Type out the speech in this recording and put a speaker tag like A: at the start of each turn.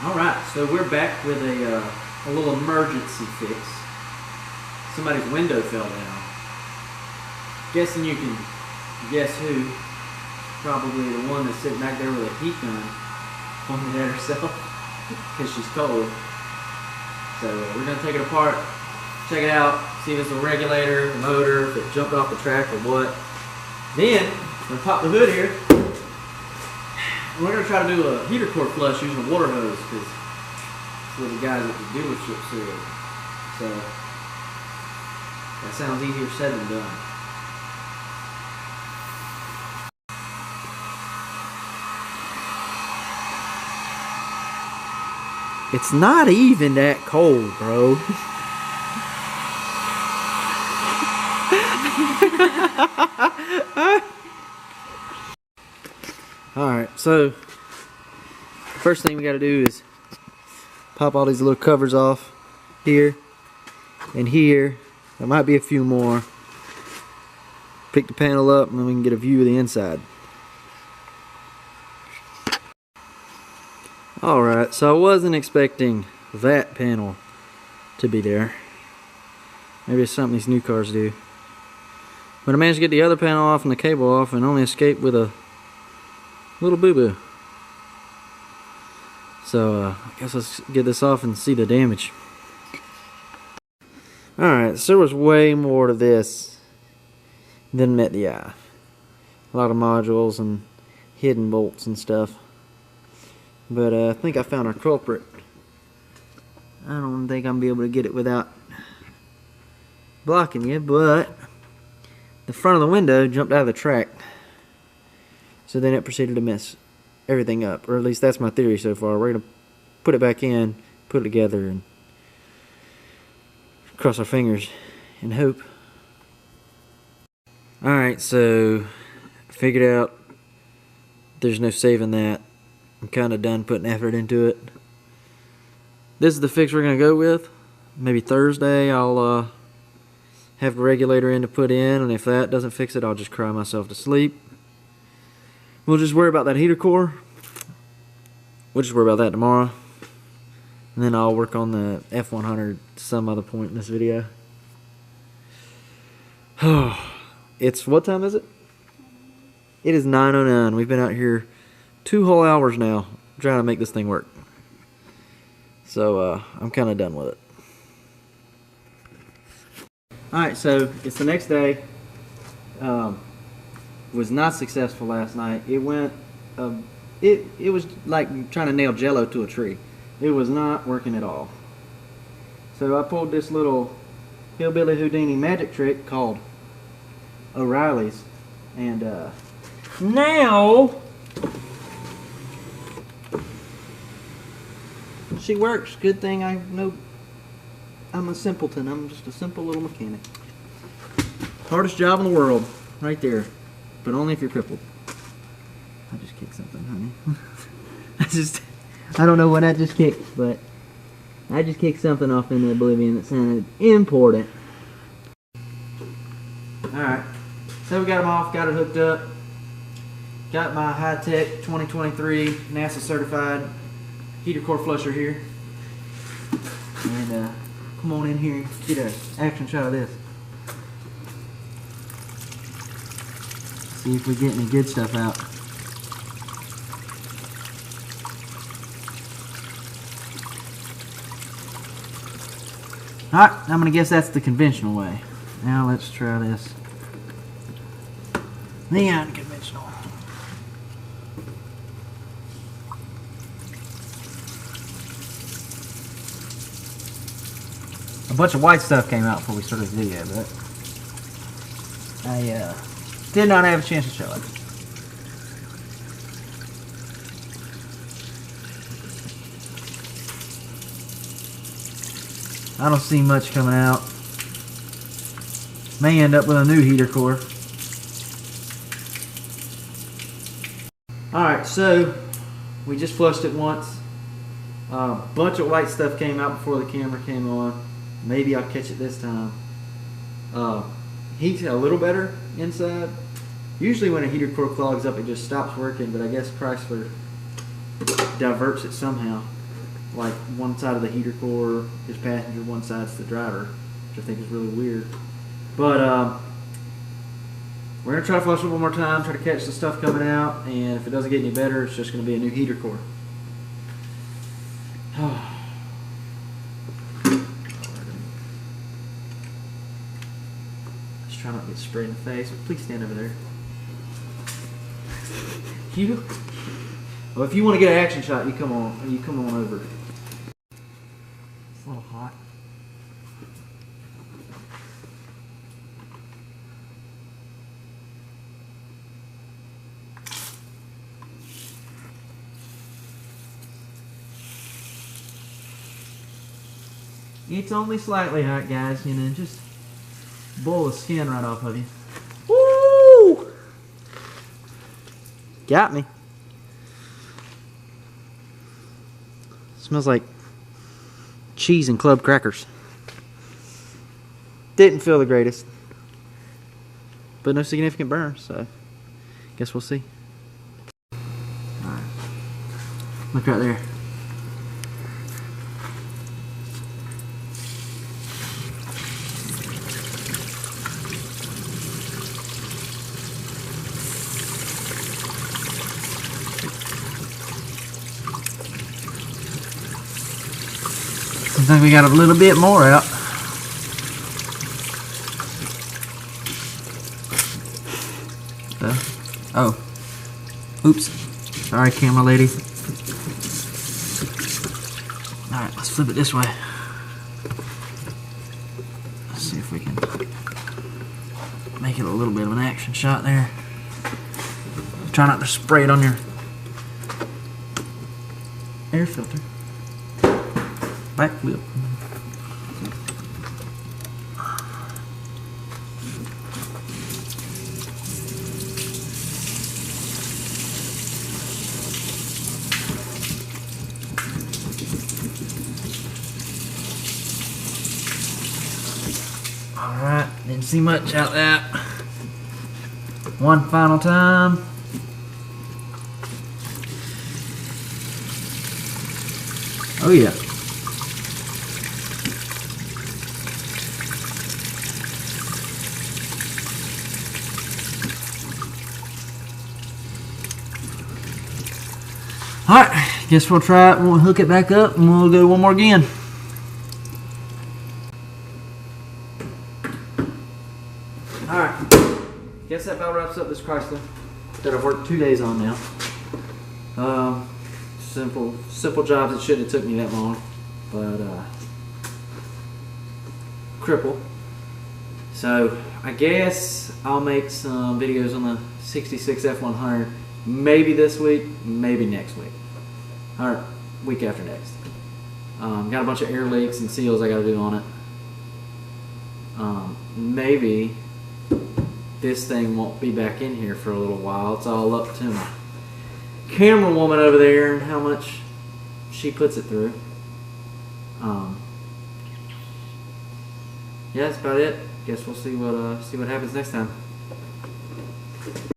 A: Alright, so we're back with a little emergency fix. Somebody's window fell down. Guessing you can guess who. Probably the one that's sitting back there with a heat gun pointed at herself because she's cold. So we're going to take it apart, check it out, see if it's a regulator, the motor, if it jumped off the track or what. Then, we're going to pop the hood here. We're going to try to do a heater core flush using a water hose because that's what the guys at the dealership said. So, that sounds easier said than done. It's not even that cold, bro. Alright, so first thing we gotta do is pop all these little covers off here and here. There might be a few more. Pick the panel up and then we can get a view of the inside. Alright, so I wasn't expecting that panel to be there. Maybe it's something these new cars do. But I managed to get the other panel off and the cable off and only escaped with a little boo-boo. So I guess let's get this off and see the damage. Alright, so there was way more to this than met the eye. A lot of modules and hidden bolts and stuff. But I think I found our culprit. I don't think I'm going to be able to get it without blocking you, but the front of the window jumped out of the track. So then it proceeded to mess everything up. Or at least that's my theory so far. We're going to put it back in, put it together, and cross our fingers and hope. Alright, so I figured out there's no saving that. I'm kind of done putting effort into it. This is the fix we're going to go with. Maybe Thursday I'll have the regulator in to put in, and if that doesn't fix it, I'll just cry myself to sleep. We'll just worry about that heater core. We'll just worry about that tomorrow. And then I'll work on the F100 some other point in this video. It's, what time is it? It is 9:09. We've been out here 2 whole hours now trying to make this thing work. So I'm kind of done with it. Alright, so it's the next day. Was not successful last night. It went, it was like trying to nail jello to a tree. It was not working at all. So I pulled this little hillbilly Houdini magic trick called O'Reilly's, and now she works. Good thing I know I'm a simpleton. I'm just a simple little mechanic. Hardest job in the world, right there. But only if you're crippled. I just kicked something, honey. I don't know what I just kicked, but I just kicked something off into oblivion that sounded important. Alright, so we got them off, got it hooked up. Got my high-tech 2023 NASA certified heater core flusher here. And come on in here and get an action shot of this. See if we get any good stuff out. Alright, I'm going to guess that's the conventional way. Now let's try this. The unconventional. A bunch of white stuff came out before we started the video, but I did not have a chance to show it. I don't see much coming out. May end up with a new heater core. Alright, so we just flushed it once. A bunch of white stuff came out before the camera came on. Maybe I'll catch it this time. Heat's a little better inside. Usually when a heater core clogs up, it just stops working, but I guess Chrysler diverts it somehow. Like one side of the heater core is passenger, one side's the driver, which I think is really weird. But we're going to try to flush it one more time, try to catch the stuff coming out, and if it doesn't get any better, it's just going to be a new heater core. Let's try not to get sprayed in the face, but please stand over there. Well, if you want to get an action shot, you come on over. It's a little hot. It's only slightly hot, guys, you know, just blow the skin right off of you. Woo! Got me. Smells like cheese and club crackers. Didn't feel the greatest, but no significant burns, so guess we'll see. Alright. Look right there. I think we got a little bit more out. Oh. Oops. Sorry, camera lady. Alright, let's flip it this way. Let's see if we can make it a little bit of an action shot there. Try not to spray it on your air filter. Back flip. Alright, didn't see much out that. One final time. Oh yeah. Alright, guess we'll try it, we'll hook it back up, and we'll go one more again. Alright, guess that about wraps up this Chrysler that I've worked 2 days on now. Simple jobs. It shouldn't have took me that long, but cripple. So I guess I'll make some videos on the 66 F100 maybe this week, maybe next week, or week after next. Got a bunch of air leaks and seals I got to do on it. Maybe this thing won't be back in here for a little while. It's all up to my camera woman over there and how much she puts it through. Yeah, that's about it. Guess we'll see what happens next time.